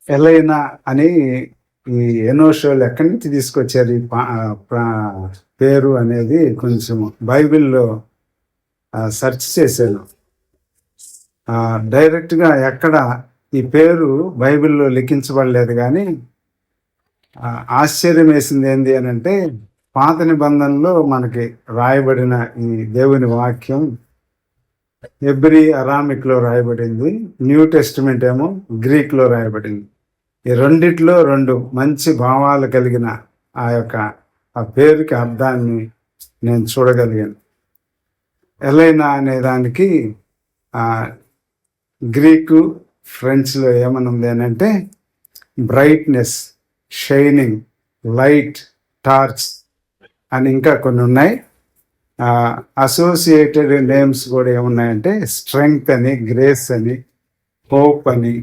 ఎలైనా అని ఈ ఎనోషోలు ఎక్కడి నుంచి తీసుకొచ్చారు ఈ పేరు అనేది కొంచెం బైబిల్లో సెర్చ్ చేశాను. డైరెక్ట్గా ఎక్కడ ఈ పేరు బైబిల్లో లిఖించబడలేదు, కానీ ఆశ్చర్యం వేసింది ఏంది అని అంటే, పాత నిబంధనలో మనకి రాయబడిన ఈ దేవుని వాక్యం హెబ్రీ అరామిక్లో రాయబడింది, న్యూ టెస్టిమెంట్ ఏమో గ్రీక్లో రాయబడింది. ఈ రెండిట్లో రెండు మంచి భావాలు కలిగిన ఆ పేరుకి అర్థాన్ని నేను చూడగలిగాను. ఎలైనా అనే దానికి గ్రీకు ఫ్రెంచ్లో ఏమనుంది అని అంటే బ్రైట్నెస్, షైనింగ్, లైట్, టార్చ్ అని ఇంకా కొన్ని ఉన్నాయి. అసోసియేటెడ్ నేమ్స్ కూడా ఏమున్నాయంటే స్ట్రెంగ్త్ అని, గ్రేస్ అని, హోప్ అని,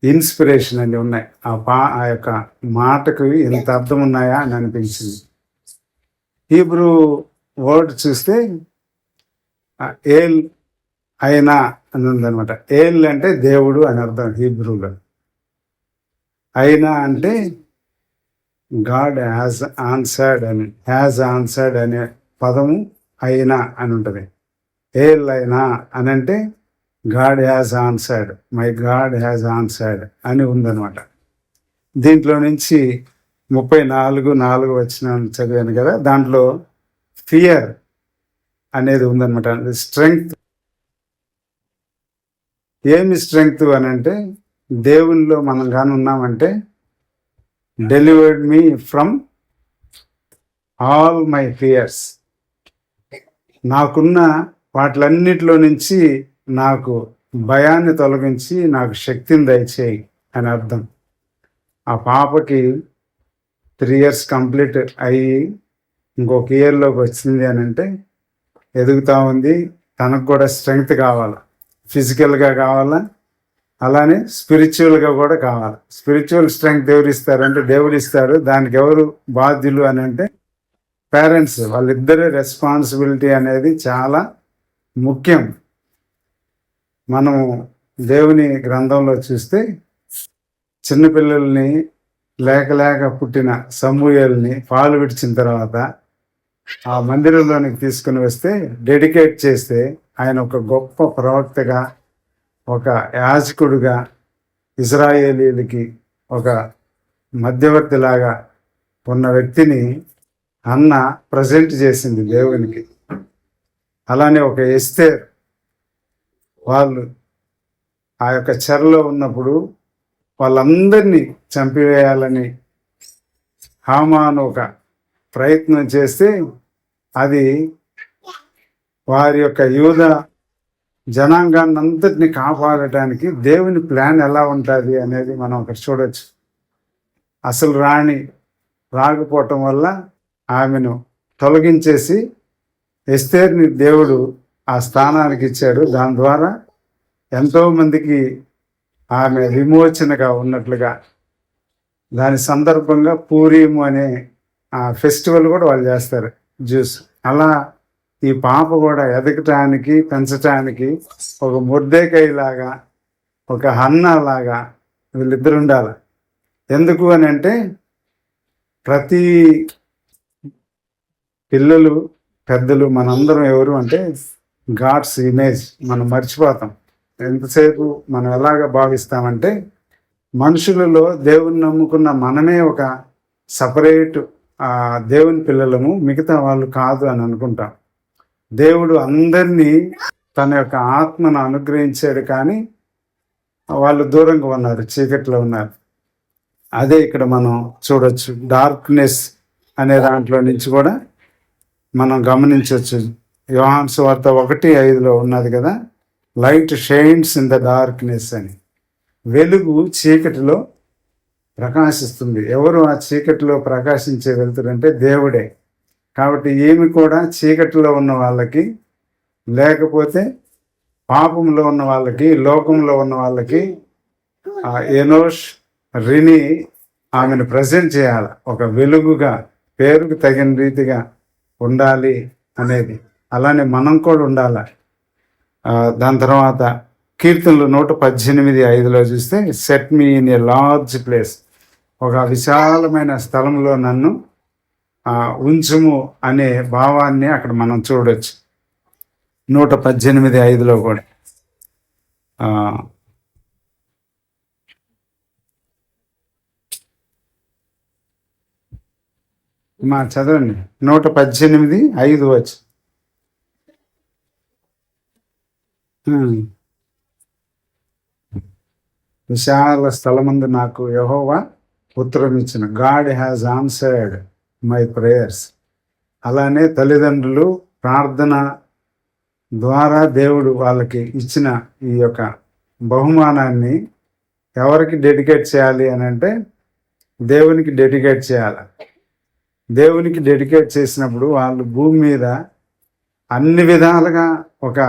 ఇన్స్పిరేషన్ అని ఉన్నాయి. ఆ యొక్క మాటకు ఎంత అర్థం ఉన్నాయా అని అనిపించింది. హీబ్రూ వర్డ్ చూస్తే ఏల్ అయినా అని ఉందనమాట. ఏల్ అంటే దేవుడు అని అర్థం హీబ్రూలో. అయినా అంటే గాడ్ హ్యాజ్ ఆన్సర్డ్ అని, హ్యాజ్ ఆన్సర్డ్ అనే పదము అయినా అని ఉంటుంది. ఏల్ అయినా అని అంటే God has answered, my God has answered అని ఉందన్నమాట. దీంట్లో నుంచి 34:4 వచనాలు చదివాను కదా, దాంట్లో ఫియర్ అనేది ఉందన్నమాట. స్ట్రెంగ్త్. ఏమి స్ట్రెంగ్త్ అని అంటే, దేవునిలో మనం కానీ ఉన్నామంటే delivered me from all my fears, నాకున్న వాటిలన్నిటిలో నుంచి నాకు భయాన్ని తొలగించి నాకు శక్తిని దయచేయి అని అర్థం. ఆ పాపకి 3 years కంప్లీట్ అయ్యి ఇంకొక ఇయర్లోకి వచ్చింది అని అంటే ఎదుగుతూ ఉంది. తనకు కూడా స్ట్రెంగ్త్ కావాలి, ఫిజికల్గా కావాలా, అలానే స్పిరిచువల్గా కూడా కావాలి. స్పిరిచువల్ స్ట్రెంగ్త్ ఎవరు ఇస్తారంటే దేవుడు ఇస్తారు. దానికి ఎవరు బాధ్యులు అని అంటే పేరెంట్స్. వాళ్ళిద్దరి రెస్పాన్సిబిలిటీ అనేది చాలా ముఖ్యం. మనము దేవుని గ్రంథంలో చూస్తే చిన్నపిల్లల్ని లేక పుట్టిన సమూయేలుని పాలు విడిచిన తర్వాత ఆ మందిరంలోనికి తీసుకుని వస్తే డెడికేట్ చేస్తే ఆయన ఒక గొప్ప ప్రవక్తగా, ఒక యాజకుడుగా, ఇజ్రాయేలీలకి ఒక మధ్యవర్తిలాగా ఉన్న వ్యక్తిని అన్న ప్రజెంట్ చేసింది దేవునికి. అలానే ఒక ఎస్తేర్, వాళ్ళు ఆ యొక్క చెరలో ఉన్నప్పుడు వాళ్ళందరినీ చంపివేయాలని హామాను ఒక ప్రయత్నం చేస్తే అది వారి యొక్క యూద జనాంగాన్ని అంతటిని కాపాడటానికి దేవుని ప్లాన్ ఎలా ఉంటుంది అనేది మనం అక్కడ చూడవచ్చు. అసలు రాణి రాకపోవటం వల్ల ఆమెను తొలగించేసి ఎస్తేర్ని దేవుడు ఆ స్థానానికి ఇచ్చాడు. దాని ద్వారా ఎంతోమందికి ఆమె విమోచనగా ఉన్నట్లుగా, దాని సందర్భంగా పూరీము అనే ఆ ఫెస్టివల్ కూడా వాళ్ళు చేస్తారు, జ్యూస్. అలా ఈ పాప కూడా ఎదగటానికి, పెంచటానికి ఒక మొర్దెకైలాగా, ఒక హన్నాలాగా వీళ్ళిద్దరు ఉండాలి. ఎందుకు అని అంటే ప్రతి పిల్లలు, పెద్దలు, మనందరం ఎవరు అంటే గాడ్స్ ఇమేజ్. మనం మర్చిపోతాం. ఎంతసేపు మనం ఎలాగ భావిస్తామంటే మనుషులలో దేవుని నమ్ముకున్న మనమే ఒక సపరేట్ దేవుని పిల్లలము, మిగతా వాళ్ళు కాదు అని అనుకుంటాం. దేవుడు అందరినీ తన యొక్క ఆత్మను అనుగ్రహించాడు, కానీ వాళ్ళు దూరంగా ఉన్నారు, చీకట్లో ఉన్నారు. అదే ఇక్కడ మనం చూడొచ్చు. డార్క్నెస్ అనే దాంట్లో నుంచి కూడా మనం గమనించవచ్చు. యోహాను సువార్త 1:5 ఉన్నది కదా, light shines in the darkness అని. వెలుగు చీకటిలో ప్రకాశిస్తుంది. ఎవరు ఆ చీకటిలో ప్రకాశించే వెళ్తారంటే దేవుడే. కాబట్టి ఏమి కూడా చీకటిలో ఉన్న వాళ్ళకి, లేకపోతే పాపంలో ఉన్న వాళ్ళకి, లోకంలో ఉన్న వాళ్ళకి ఎనోష్ రిని ఆమెను ప్రజెంట్ చేయాలి. ఒక వెలుగుగా, పేరుకు తగిన రీతిగా ఉండాలి అనేది. అలానే మనం కూడా ఉండాలి. దాని తర్వాత కీర్తనలు 118:5 చూస్తే set me in a large place, ఒక విశాలమైన స్థలంలో నన్ను ఉంచుము అనే భావాన్ని అక్కడ మనం చూడొచ్చు. 118:5 కూడా చదవండి. 118:5 వచ్చి విశాల స్థలమందు నాకు యెహోవా ఉత్తరం ఇచ్చిన. God has answered my prayers. అలానే తల్లిదండ్రులు ప్రార్థన ద్వారా దేవుడు వాళ్ళకి ఇచ్చిన ఈ యొక్క బహుమానాన్ని ఎవరికి డెడికేట్ చేయాలి అని అంటే దేవునికి డెడికేట్ చేయాలి. దేవునికి డెడికేట్ చేసినప్పుడు వాళ్ళు భూమి మీద అన్ని విధాలుగా ఒక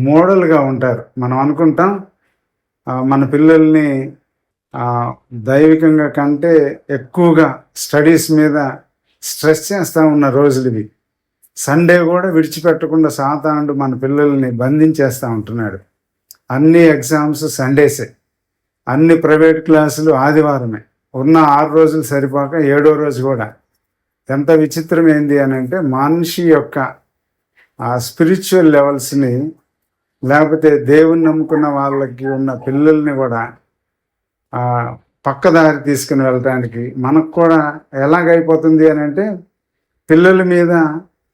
మోడల్గా ఉంటారు. మనం అనుకుంటాం మన పిల్లల్ని దైవికంగా కంటే ఎక్కువగా స్టడీస్ మీద స్ట్రెస్ చేస్తూ ఉన్న రోజులు ఇవి. సండే కూడా విడిచిపెట్టకుండా సాతానుడు మన పిల్లల్ని బంధించేస్తూ ఉంటున్నాడు. అన్ని ఎగ్జామ్స్ సండేసే, అన్ని ప్రైవేట్ క్లాసులు ఆదివారమే, ఉన్న 6 రోజులు సరిపోక 7వ రోజు కూడా. ఎంత విచిత్రం ఏంది అని అంటే మనిషి యొక్క ఆ స్పిరిచువల్ లెవెల్స్ని, లేకపోతే దేవుని నమ్ముకున్న వాళ్ళకి ఉన్న పిల్లల్ని కూడా పక్కదారి తీసుకుని వెళ్ళటానికి మనకు కూడా ఎలాగైపోతుంది అని అంటే పిల్లల మీద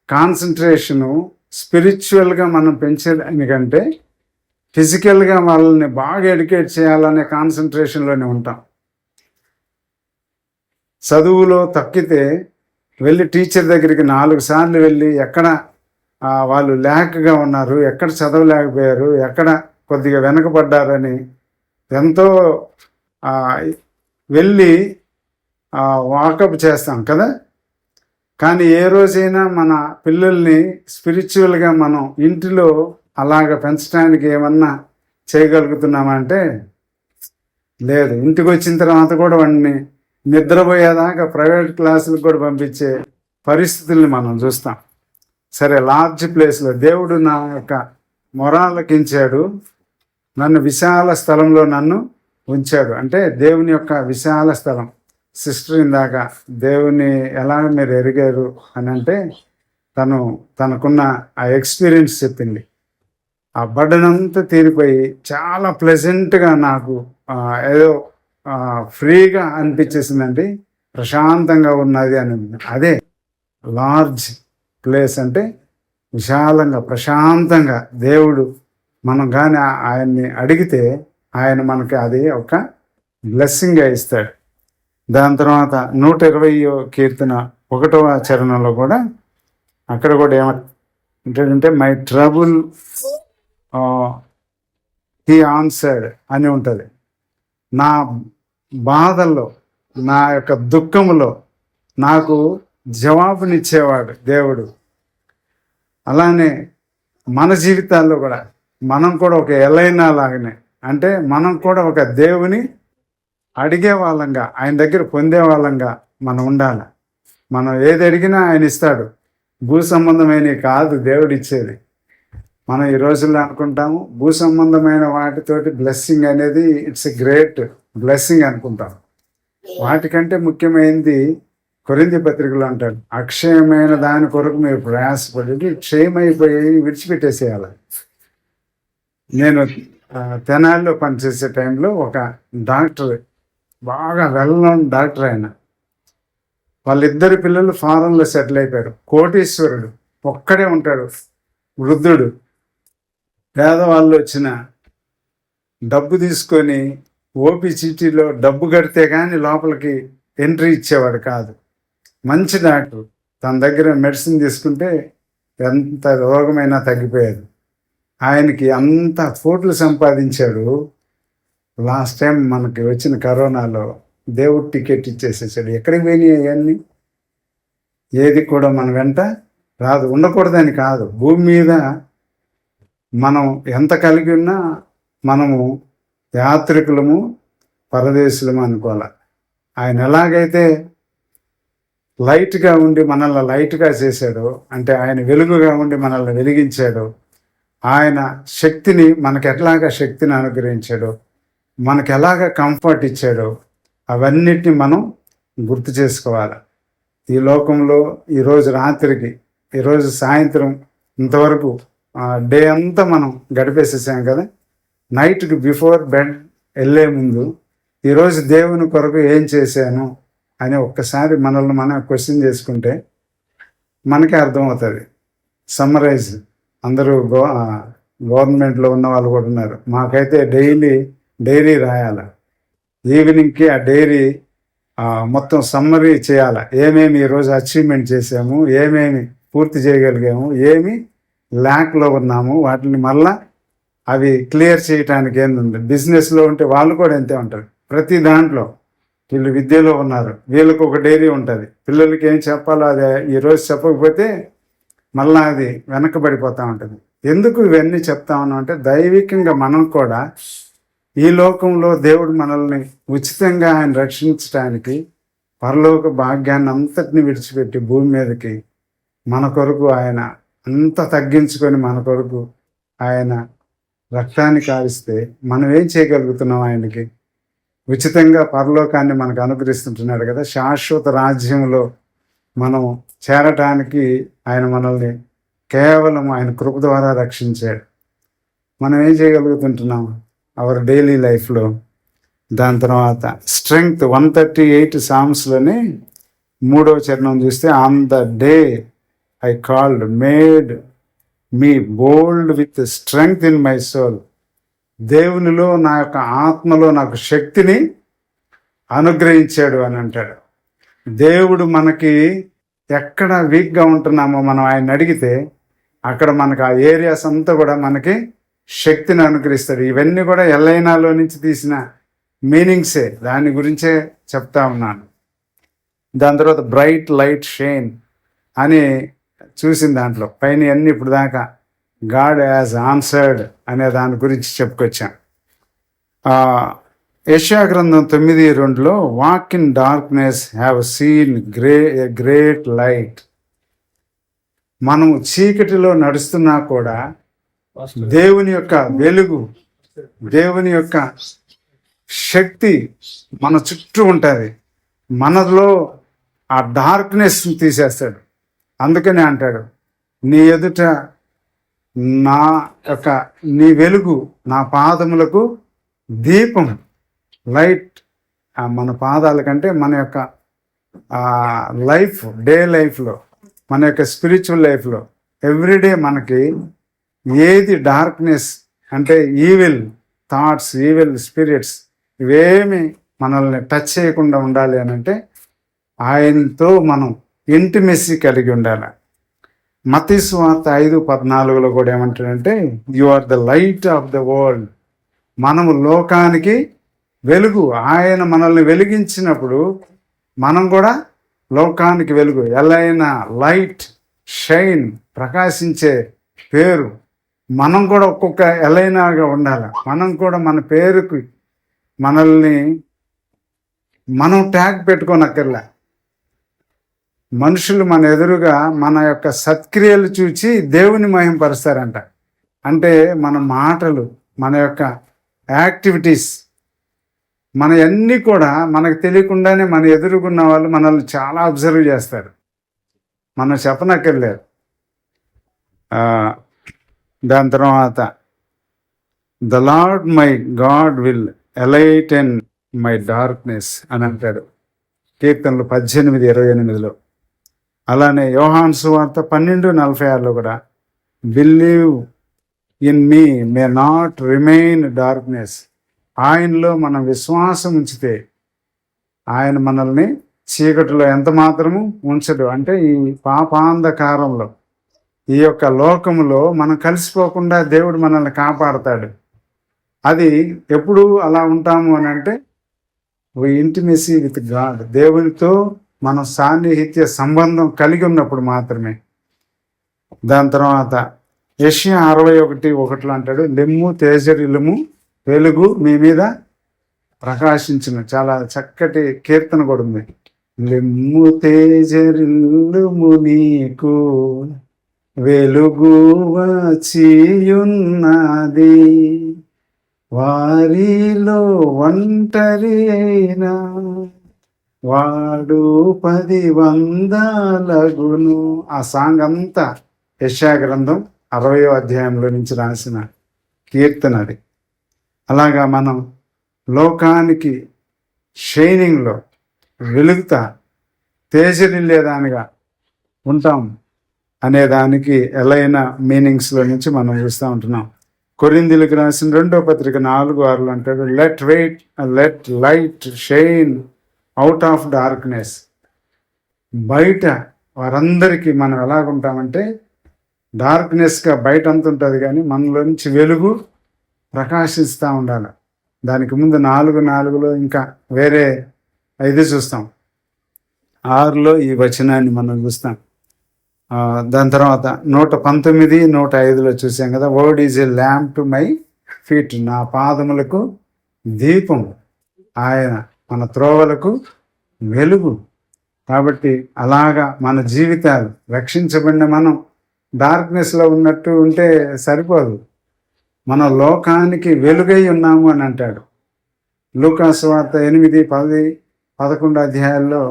కాన్సన్ట్రేషను స్పిరిచువల్గా మనం పెంచేదానికంటే ఫిజికల్గా వాళ్ళని బాగా ఎడ్యుకేట్ చేయాలనే కాన్సన్ట్రేషన్లోనే ఉంటాం. చదువులో తక్కితే వెళ్ళి టీచర్ దగ్గరికి 4 సార్లు వెళ్ళి ఎక్కడ వాళ్ళు ల్యాక్గా ఉన్నారు, ఎక్కడ చదవలేకపోయారు, ఎక్కడ కొద్దిగా వెనకబడ్డారని ఎంతో వెళ్ళి వాకప్ చేస్తాం కదా. కానీ ఏ రోజైనా మన పిల్లల్ని స్పిరిచువల్గా మనం ఇంటిలో అలాగ పెంచడానికి ఏమన్నా చేయగలుగుతున్నామంటే లేదు. ఇంటికి వచ్చిన తర్వాత కూడా వాడిని నిద్రపోయేదాకా ప్రైవేట్ క్లాసులకు కూడా పంపించే పరిస్థితుల్ని మనం చూస్తాం. సరే, లార్జ్ ప్లేస్లో దేవుడు నా యొక్క మొరాలకించాడు, నన్ను విశాల స్థలంలో నన్ను ఉంచాడు అంటే దేవుని యొక్క విశాల స్థలం. సిస్టర్ ఇందాక దేవుని ఎలా మీరు ఎరిగారు అని అంటే తనకున్న ఆ ఎక్స్పీరియన్స్ చెప్పింది. ఆ బర్డన్ అంతా తీరిపోయి చాలా ప్లెజెంట్గా నాకు ఏదో ఫ్రీగా అనిపించేసిందండి, ప్రశాంతంగా ఉన్నది అని. అదే లార్జ్ ప్లేస్ అంటే విశాలంగా ప్రశాంతంగా. దేవుడు మనం కానీ ఆయన్ని అడిగితే ఆయన మనకి అది ఒక బ్లెస్సింగ్గా ఇస్తాడు. దాని తర్వాత 120వ కీర్తన 1వ చరణంలో కూడా అక్కడ కూడా ఏమంటే మై ట్రబుల్ హీ ఆన్సర్డ్ అని ఉంటుంది. నా బాధల్లో, నా యొక్క దుఃఖంలో నాకు జవాబునిచ్చేవాడు దేవుడు. అలానే మన జీవితాల్లో కూడా మనం కూడా ఒక ఎలైనా లాగానే, అంటే మనం కూడా ఒక దేవుని అడిగే వాళ్ళంగా, ఆయన దగ్గర పొందే వాళ్ళంగా మనం ఉండాలి. మనం ఏది అడిగినా ఆయన ఇస్తాడు. భూ సంబంధమైన కాదు దేవుడు ఇచ్చేది. మనం ఈ రోజుల్లో అనుకుంటాము భూ సంబంధమైన వాటితోటి బ్లెస్సింగ్ అనేది ఇట్స్ ఎ గ్రేట్ బ్లెస్సింగ్ అనుకుంటాం. వాటికంటే ముఖ్యమైనది కొరింథీ పత్రికలో అంటాడు, అక్షయమైన దాని కొరకు మీరు ప్రయాసపడి క్షయమైపోయి విడిచిపెట్టేసేయాలి. నేను తెనాలిలో పనిచేసే టైంలో ఒక డాక్టర్, బాగా వెల్ నోన్ డాక్టర్, ఆయన వాళ్ళిద్దరి పిల్లలు ఫారెన్లో సెటిల్ అయిపోయారు. కోటీశ్వరుడు ఒక్కడే ఉంటాడు, వృద్ధుడు. పేదవాళ్ళు వచ్చిన డబ్బు తీసుకొని ఓపీ చీటీలో డబ్బు కడితే కానీ లోపలికి ఎంట్రీ ఇచ్చేవాడు కాదు. మంచి డాక్టర్, తన దగ్గర మెడిసిన్ తీసుకుంటే ఎంత రోగమైనా తగ్గిపోయేది. ఆయనకి అంత కోట్లు సంపాదించాడు. లాస్ట్ టైం మనకి వచ్చిన కరోనాలో దేవుడు టికెట్ ఇచ్చేసేసాడు. ఎక్కడికి పోయినాయి అవన్నీ? ఏది కూడా మన వెంట రాదు. ఉండకూడదని కాదు, భూమి మీద మనం ఎంత కలిగి ఉన్నా మనము యాత్రికులము, పరదేశులము అనుకోవాలి. ఆయన ఎలాగైతే లైట్గా ఉండి మనల్ని లైట్గా చేశాడో, అంటే ఆయన వెలుగుగా ఉండి మనల్ని వెలిగించాడో, ఆయన శక్తిని మనకు ఎట్లాగా శక్తిని అనుగ్రహించాడో, మనకు ఎలాగ కంఫర్ట్ ఇచ్చాడో అవన్నిటిని మనం గుర్తు చేసుకోవాలి. ఈ లోకంలో ఈరోజు రాత్రికి, ఈరోజు సాయంత్రం ఇంతవరకు డే అంతా మనం గడిపేసేసాం కదా. నైట్కి బిఫోర్ బెడ్ వెళ్ళే ముందు ఈరోజు దేవుని కొరకు ఏం చేశాను అని ఒక్కసారి మనల్ని మనం క్వశ్చన్ చేసుకుంటే మనకే అర్థమవుతుంది. సమ్మరైజ్ అందరూ గవర్నమెంట్లో ఉన్న వాళ్ళు కూడా ఉన్నారు. మాకైతే డైరీ రాయాలి. ఈవినింగ్కి ఆ డైరీ మొత్తం సమ్మరీ చేయాలి. ఏమేమి ఈరోజు అచీవ్మెంట్ చేసాము, ఏమేమి పూర్తి చేయగలిగాము, ఏమి ల్యాక్లో ఉన్నాము, వాటిని మళ్ళా అవి క్లియర్ చేయడానికి ఏంటంటే, బిజినెస్లో ఉంటే వాళ్ళు కూడా ఎంతే ఉంటారు. ప్రతి దాంట్లో వీళ్ళు విద్యలో ఉన్నారు, వీళ్ళకి ఒక డైరీ ఉంటుంది. పిల్లలకి ఏం చెప్పాలో అది ఈరోజు చెప్పకపోతే మళ్ళీ అది వెనకబడిపోతూ ఉంటుంది. ఎందుకు ఇవన్నీ చెప్తా ఉన్నాం అంటే, దైవికంగా మనం కూడా ఈ లోకంలో దేవుడు మనల్ని ఉచితంగా ఆయన రక్షించడానికి పరలోక భాగ్యాన్ని అంతటిని విడిచిపెట్టి భూమి మీదకి మన కొరకు ఆయన అంత తగ్గించుకొని మన కొరకు ఆయన రక్తాన్ని కావిస్తే మనం ఏం చేయగలుగుతున్నాం? ఆయనకి ఉచితంగా పరలోకాన్ని మనకు అనుగ్రహిస్తుంటున్నాడు కదా. శాశ్వత రాజ్యంలో మనం చేరటానికి ఆయన మనల్ని కేవలం ఆయన కృప ద్వారా రక్షించాడు. మనం ఏం చేయగలుగుతుంటున్నాం అవర్ డైలీ లైఫ్లో? దాని తర్వాత స్ట్రెంగ్త్ 138 సామ్స్లోనే 3వ చరణం చూస్తే, on the day I called made me bold with strength in my soul. దేవునిలో నా యొక్క ఆత్మలో నాకు శక్తిని అనుగ్రహించాడు అని అంటాడు. దేవుడు మనకి ఎక్కడ వీక్గా ఉంటున్నామో మనం ఆయన అడిగితే అక్కడ మనకు ఆ ఏరియాస్ అంతా కూడా మనకి శక్తిని అనుగ్రహిస్తాడు. ఇవన్నీ కూడా ఎల్లైనాలో నుంచి తీసిన మీనింగ్సే, దాని గురించే చెప్తా ఉన్నాను. దాని తర్వాత బ్రైట్ లైట్ షైన్ అని చూసిన దాంట్లో పైన అన్ని ఇప్పుడు దాకా గాడ్ హ్యాజ్ ఆన్సర్డ్ అనే దాని గురించి చెప్పుకొచ్చాం. యెషయా గ్రంథం 9:2 walk in darkness have seen a great light. మనం చీకటిలో నడుస్తున్నా కూడా దేవుని యొక్క వెలుగు, దేవుని యొక్క శక్తి మన చుట్టూ ఉంటుంది. మనలో ఆ డార్క్నెస్ తీసేస్తాడు. అందుకనే అంటాడు, నీ ఎదుట నీ వెలుగు నా పాదములకు దీపం. లైట్ మన పాదాల కంటే మన యొక్క లైఫ్, డే లైఫ్లో, మన యొక్క స్పిరిచువల్ లైఫ్లో ఎవ్రీడే మనకి ఏది డార్క్నెస్ అంటే ఈవిల్ థాట్స్, ఈవిల్ స్పిరిట్స్ ఇవేమి మనల్ని టచ్ చేయకుండా ఉండాలి అని అంటే ఆయనతో మనం ఇంటిమెసీ కలిగి ఉండాలి. మత్తయి సువార్త 5:14 కూడా ఏమంటాడంటే, you are the light of the world. మనము లోకానికి వెలుగు. ఆయన మనల్ని వెలిగించినప్పుడు మనం కూడా లోకానికి వెలుగు. ఎలైనా లైట్, షైన్, ప్రకాశించే పేరు. మనం కూడా ఒక్కొక్క ఎలైనాగా ఉండాలి. మనం కూడా మన పేరుకి మనల్ని మనం ట్యాగ్ పెట్టుకోనక్కర్లే. మనుషులు మన ఎదురుగా మన యొక్క సత్క్రియలు చూచి దేవుని మహిమపరుస్తారంట. అంటే మన మాటలు, మన యొక్క యాక్టివిటీస్, మన అన్నీ కూడా మనకు తెలియకుండానే మన ఎదురుకున్న వాళ్ళు మనల్ని చాలా అబ్జర్వ్ చేస్తారు. మనం చెప్పనక్కర్లేదు. దాని తర్వాత the lord my god will enlighten my darkness అని అంటాడు కీర్తనలు 18:28. అలానే యోహాను సువార్త 12:46 కూడా believe in me may not remain darkness. ఆయనలో మనం విశ్వాసం ఉంచితే ఆయన మనల్ని చీకటిలో ఎంత మాత్రము ఉంచడు. అంటే ఈ పాపాంధకారంలో, ఈ యొక్క లోకములో మనం కలిసిపోకుండా దేవుడు మనల్ని కాపాడతాడు. అది ఎప్పుడు అలా ఉంటాము అని అంటే ఇంటిమెసీ విత్ గాడ్, దేవునితో మనం సాన్నిహిత్య సంబంధం కలిగి ఉన్నప్పుడు మాత్రమే. దాని తర్వాత యెషయా 61:1 అంటాడు, లెమ్ము తేజరిల్లుము, వెలుగు మీ మీద ప్రకాశించును. చాలా చక్కటి కీర్తన కూడా ఉంది. లెమ్ము తేజరిల్లుము నీకు వెలుగు వచ్చియున్నది, వారిలో ఒంటరి అయినా వాడు 10 వందలగును. ఆ సాంగ్ అంతా యెషయా గ్రంథం 60వ అధ్యాయంలో నుంచి రాసిన కీర్తన అది. అలాగా మనం లోకానికి షైనింగ్లో వెలుగుతా తేజరిల్లేదానిగా ఉంటాం అనేదానికి ఎలైన మీనింగ్స్లో నుంచి మనం చూస్తూ ఉంటున్నాం. కొరింథీయులకు రాసిన 2వ పత్రిక 4:6 అంటాడు, let light shine out of darkness. బయట వారందరికీ మనం ఎలాగుంటామంటే డార్క్నెస్గా బయట అంత ఉంటుంది, కానీ మనలో నుంచి వెలుగు ప్రకాశిస్తూ ఉండాలి. దానికి ముందు 4:4లో ఇంకా వేరే 5 చూస్తాం, 6లో ఈ వచనాన్ని మనం చూస్తాం. దాని తర్వాత 119, 105లో చూసాం కదా, word is a lamp to my feet, నా పాదములకు దీపం, ఆయన మన త్రోవలకు వెలుగు. కాబట్టి అలాగా మన జీవితాలు రక్షించబడిన మనం డార్క్నెస్లో ఉన్నట్టు ఉంటే సరిపోదు, మన లోకానికి వెలుగై ఉన్నాము అని అంటాడు. లూకా సువార్త 8, 10, 11 అధ్యాయాల్లో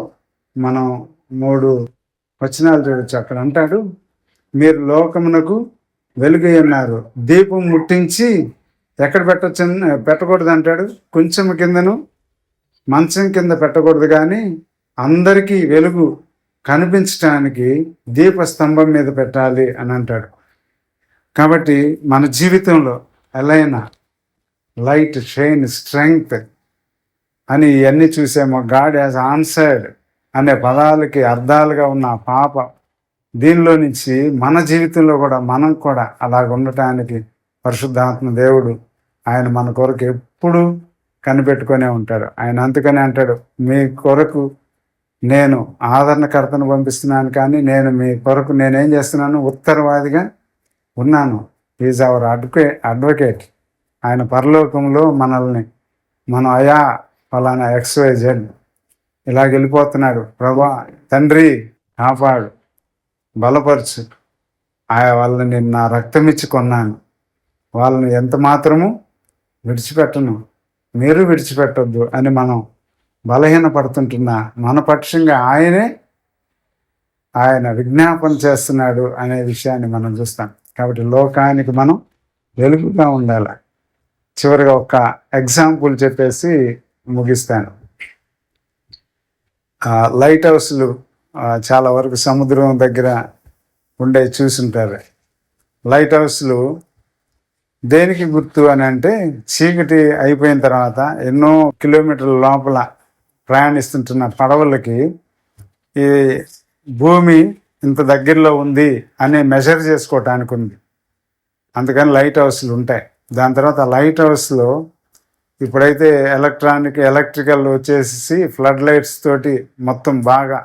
మనం 3 వచనాలు చూడొచ్చు. అక్కడ అంటాడు, మీరు లోకమునకు వెలుగై ఉన్నారు, దీపం ముట్టించి ఎక్కడ పెట్టకూడదు అంటాడు, కొంచెం కిందను మంచం కింద పెట్టకూడదు, కానీ అందరికీ వెలుగు కనిపించటానికి దీపస్తంభం మీద పెట్టాలి అని అంటాడు. కాబట్టి మన జీవితంలో ఎలైనా లైట్, షైన్, స్ట్రెంగ్త్ అని ఇవన్నీ చూసామో, గాడ్ హ్యాస్ ఆన్సర్డ్ అనే పదాలకి అర్థాలుగా ఉన్న పాప దీనిలో నుంచి మన జీవితంలో కూడా మనం కూడా అలాగ ఉండటానికి పరిశుద్ధాత్మ దేవుడు ఆయన మన కొరకు ఎప్పుడు కనిపెట్టుకునే ఉంటాడు. ఆయన అందుకనే అంటాడు, మీ కొరకు నేను ఆదరణకర్తను పంపిస్తున్నాను, కానీ నేను మీ కొరకు నేనేం చేస్తున్నాను, ఉత్తరవాదిగా ఉన్నాను. Is our advocate. ఆయన పరలోకంలో మనల్ని మనం అయా ఫలానా XYZ ఇలాగ వెళ్ళిపోతున్నాడు. ప్రభా తండ్రి కాపాడు, బలపరచు, వాళ్ళని నా రక్తం ఇచ్చి కొన్నాను, వాళ్ళని ఎంత మాత్రము విడిచిపెట్టను, మీరు విడిచిపెట్టొద్దు అని మనం బలహీనపడుతుంటున్నా మన పక్షంగా ఆయన విజ్ఞాపన చేస్తున్నాడు అనే విషయాన్ని మనం చూస్తాం. కాబట్టి లోకానికి మనం వెలుగుగా ఉండాలి. చివరిగా ఒక ఎగ్జాంపుల్ చెప్పేసి ముగిస్తాను. లైట్ హౌస్లు చాలా వరకు సముద్రం దగ్గర ఉండే చూసుంటారు. లైట్ హౌస్లు దేనికి గుర్తు అని అంటే, చీకటి అయిపోయిన తర్వాత ఎన్నో కిలోమీటర్ల లోపల ప్రయాణిస్తుంటున్న పడవలకి ఈ భూమి ఇంత దగ్గరలో ఉంది అని మెజర్ చేసుకోవటానికి ఉంది. అందుకని లైట్ హౌస్లు ఉంటాయి. దాని తర్వాత లైట్ హౌస్లో ఇప్పుడైతే ఎలక్ట్రికల్ వచ్చేసి ఫ్లడ్ లైట్స్ తోటి మొత్తం బాగా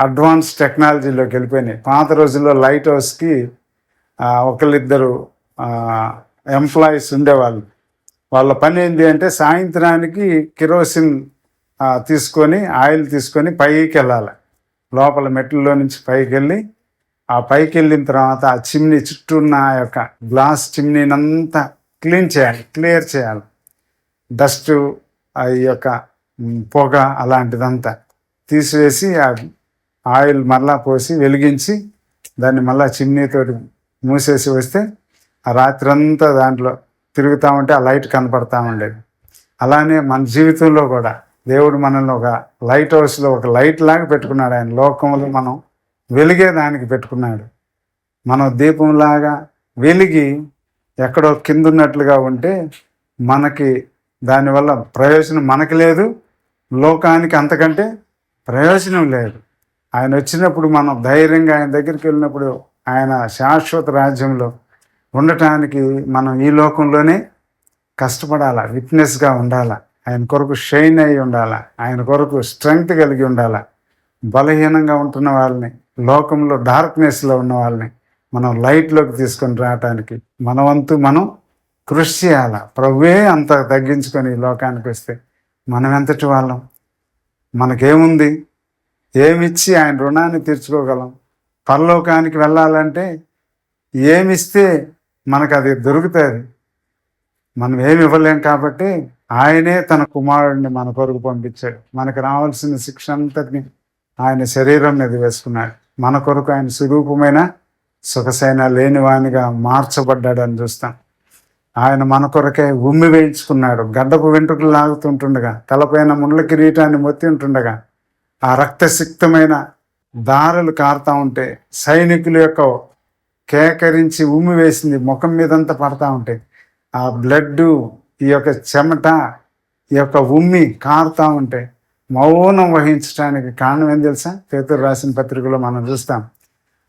అడ్వాన్స్ టెక్నాలజీలోకి వెళ్ళిపోయినాయి. పాత రోజుల్లో లైట్ హౌస్కి ఒకళ్ళిద్దరు ఎంప్లాయీస్ ఉండేవాళ్ళు. వాళ్ళ పని ఏంటి అంటే సాయంత్రానికి కిరోసిన్ తీసుకొని ఆయిల్ తీసుకొని పైకి వెళ్ళాలి. లోపల మెట్లలో నుంచి పైకి వెళ్ళి ఆ పైకి వెళ్ళిన తర్వాత ఆ చిమ్నీ చుట్టూ ఉన్న ఆ యొక్క గ్లాస్ చిమ్నీనంతా క్లియర్ చేయాలి. డస్ట్ ఈ యొక్క పొగ అలాంటిదంతా తీసివేసి ఆ ఆయిల్ మళ్ళా పోసి వెలిగించి దాన్ని మళ్ళా చిమ్నీతో మూసేసి వస్తే ఆ రాత్రి అంతా దాంట్లో తిరుగుతూ ఉంటే ఆ లైట్ కనపడతా ఉండేది. అలానే మన జీవితంలో కూడా దేవుడు మనల్ని ఒక లైట్ హౌస్లో ఒక లైట్ లాగా పెట్టుకున్నాడు. ఆయన లోకంలో మనం వెలిగేదానికి పెట్టుకున్నాడు. మనం దీపంలాగా వెలిగి ఎక్కడో కింద ఉన్నట్లుగా ఉంటే మనకి దానివల్ల ప్రయోజనం మనకి లేదు, లోకానికి అంతకంటే ప్రయోజనం లేదు. ఆయన వచ్చినప్పుడు మనం ధైర్యంగా ఆయన దగ్గరికి వెళ్ళినప్పుడు ఆయన శాశ్వత రాజ్యంలో ఉండటానికి మనం ఈ లోకంలోనే కష్టపడాలా, విట్నెస్గా ఉండాలా, ఆయన కొరకు షైన్ అయి ఉండాలా, ఆయన కొరకు స్ట్రెంగ్త్ కలిగి ఉండాలా. బలహీనంగా ఉంటున్న వాళ్ళని, లోకంలో డార్క్నెస్లో ఉన్న వాళ్ళని మనం లైట్లోకి తీసుకొని రావటానికి మన వంతు మనం కృషి చేయాలా. ప్రభువే అంత తగ్గించుకొని లోకానికి వస్తే మనం ఎంతటి వాళ్ళం? మనకేముంది? ఏమిచ్చి ఆయన రుణాన్ని తీర్చుకోగలం? పరలోకానికి వెళ్ళాలంటే ఏమిస్తే మనకు అది దొరుకుతుంది. మనం ఏమి ఇవ్వలేం కాబట్టి ఆయనే తన కుమారుడిని మన కొరకు పంపించాడు. మనకు రావాల్సిన శిక్ష అంతటిని ఆయన శరీరం మీద వేసుకున్నాడు. మన కొరకు ఆయన స్వరూపమైన సొగసైన లేనివానిగా మార్చబడ్డాడని చూస్తాం. ఆయన మన కొరకే ఉమ్మి వేయించుకున్నాడు. గడ్డపు వెంట్రుకలు లాగుతుంటుండగా, తలపైన ముళ్ళ కిరీటాన్ని మొత్తి ఉంటుండగా, ఆ రక్తసిక్తమైన దారులు కారుతూ ఉంటే, సైనికుల యొక్క కేకరించి ఉమ్మి వేసింది ముఖం మీదంతా పడతా ఉంటాయి. ఆ బ్లడ్, ఈ యొక్క చెమట, ఈ యొక్క ఉమ్మి కారుతూ ఉంటే మౌనం వహించడానికి కారణం ఏం తెలుసా? పేతురు రాసిన పత్రికలో మనం చూస్తాం.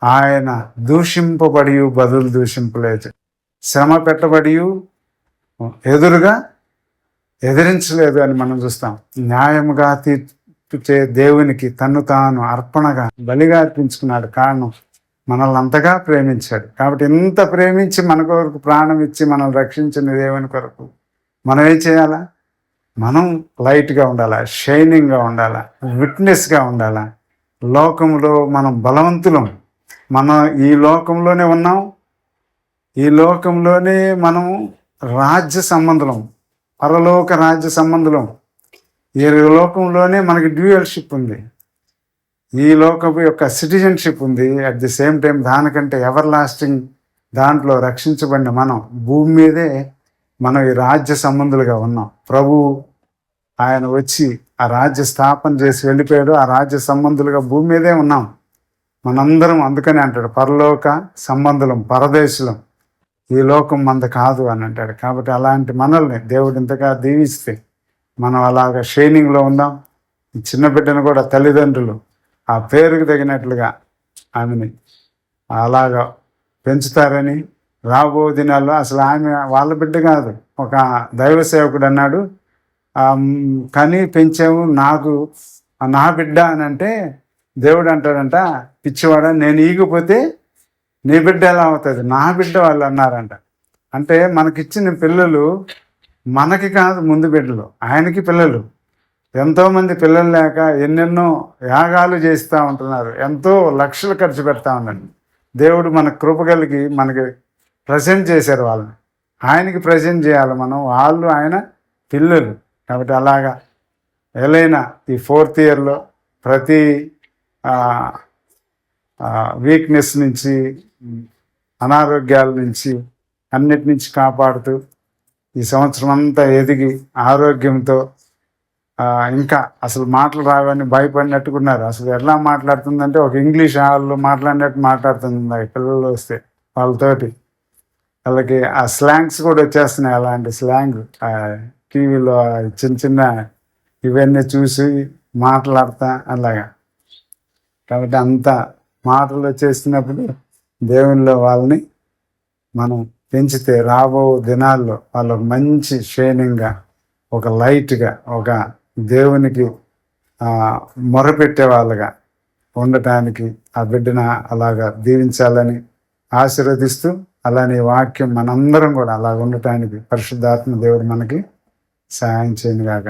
ఆయన దూషింపబడి బదులు దూషింపలేదు, శ్రమ పెట్టబడి ఎదురుగా ఎదిరించలేదు అని మనం చూస్తాం. న్యాయముగా తీర్చే దేవునికి తన్ను తాను అర్పణగా బలిగా అర్పించుకున్నాడు. కారణం మనల్ని అంతగా ప్రేమించాడు. కాబట్టి ఇంత ప్రేమించి మన కొరకు ప్రాణం ఇచ్చి మనం రక్షించిన దేవుని కొరకు మనం ఏం చేయాలా? మనం లైట్గా ఉండాలా, షైనింగ్గా ఉండాలా, విట్నెస్గా ఉండాలా. లోకంలో మనం బలవంతులం. మనం ఈ లోకంలోనే ఉన్నాం. ఈ లోకంలోనే మనం రాజ్య సంబంధులం, పరలోక రాజ్య సంబంధులం. ఈ లోకంలోనే మనకి డ్యూయల్షిప్ ఉంది, ఈ లోకపు యొక్క సిటిజన్షిప్ ఉంది. అట్ ది సేమ్ టైం దానికంటే ఎవర్ లాస్టింగ్ దాంట్లో రక్షించబడిన మనం భూమి మీదే మనం ఈ రాజ్య సంబంధులుగా ఉన్నాం. ప్రభు ఆయన వచ్చి ఆ రాజ్య స్థాపన చేసి వెళ్ళిపోయాడు. ఆ రాజ్య సంబంధులుగా భూమి మీదే ఉన్నాం మనందరం. అందుకని అంటాడు పరలోక సంబంధులం, పరదేశులం, ఈ లోకం మంద కాదు అని అంటాడు. కాబట్టి అలాంటి మనల్ని దేవుడు ఇంతగా దీవిస్తే మనం అలాగా షైనింగ్లో ఉందాం. ఈ చిన్న బిడ్డను కూడా తల్లిదండ్రులు ఆ పేరుకు తగినట్లుగా ఆమెని అలాగా పెంచుతారని, రాబో దినాల్లో అసలు ఆమె వాళ్ళ బిడ్డ కాదు, ఒక దైవ సేవకుడు అన్నాడు, కానీ పెంచాము నాకు నా బిడ్డ అని అంటే దేవుడు అంటాడంట, పిచ్చివాడ నేను ఈగిపోతే నీ బిడ్డ ఎలా అవుతుంది, నా బిడ్డ వాళ్ళు అన్నారంట. అంటే మనకిచ్చిన పిల్లలు మనకి కాదు ముందు బిడ్డలు, ఆయనకి పిల్లలు. ఎంతోమంది పిల్లలు లేక ఎన్నెన్నో యాగాలు చేస్తూ ఉంటున్నారు, ఎంతో లక్షలు ఖర్చు పెడతా ఉన్నాడు. దేవుడు మన కృప కలిగి మనకి ప్రజెంట్ చేశారు, వాళ్ళని ఆయనకి ప్రజెంట్ చేయాలి మనం, వాళ్ళు ఆయన పిల్లలు. కాబట్టి అలాగా ఎలైనా ఈ 4th ఇయర్లో ప్రతి వీక్నెస్ నుంచి, అనారోగ్యాల నుంచి, అన్నిటి నుంచి కాపాడుతూ ఈ సంవత్సరం అంతా ఎదిగి ఆరోగ్యంతో, ఇంకా అసలు మాటలు రావని భయపడినట్టుకున్నారు. అసలు ఎలా మాట్లాడుతుందంటే ఒక ఇంగ్లీష్ వాళ్ళు మాట్లాడినట్టు మాట్లాడుతుంది పిల్లలు వస్తే వాళ్ళతోటి. వాళ్ళకి ఆ స్లాంగ్స్ కూడా వచ్చేస్తున్నాయి, అలాంటి స్లాంగ్ టీవీలో చిన్న చిన్న ఇవన్నీ చూసి మాట్లాడతా అలాగా. కాబట్టి అంత మాటలు వచ్చేసినప్పుడు దేవునిలో వాళ్ళని మనం పెంచితే రాబో దినాల్లో వాళ్ళకు మంచి షైనింగ్గా, ఒక లైట్గా, ఒక దేవునికి మొరపెట్టే వాళ్ళగా ఉండటానికి ఆ బిడ్డను అలాగా దీవించాలని ఆశీర్వదిస్తూ, అలానే వాక్యం మనందరం కూడా అలా ఉండటానికి పరిశుద్ధాత్మ దేవుడు మనకి సహాయం చేయను గాక.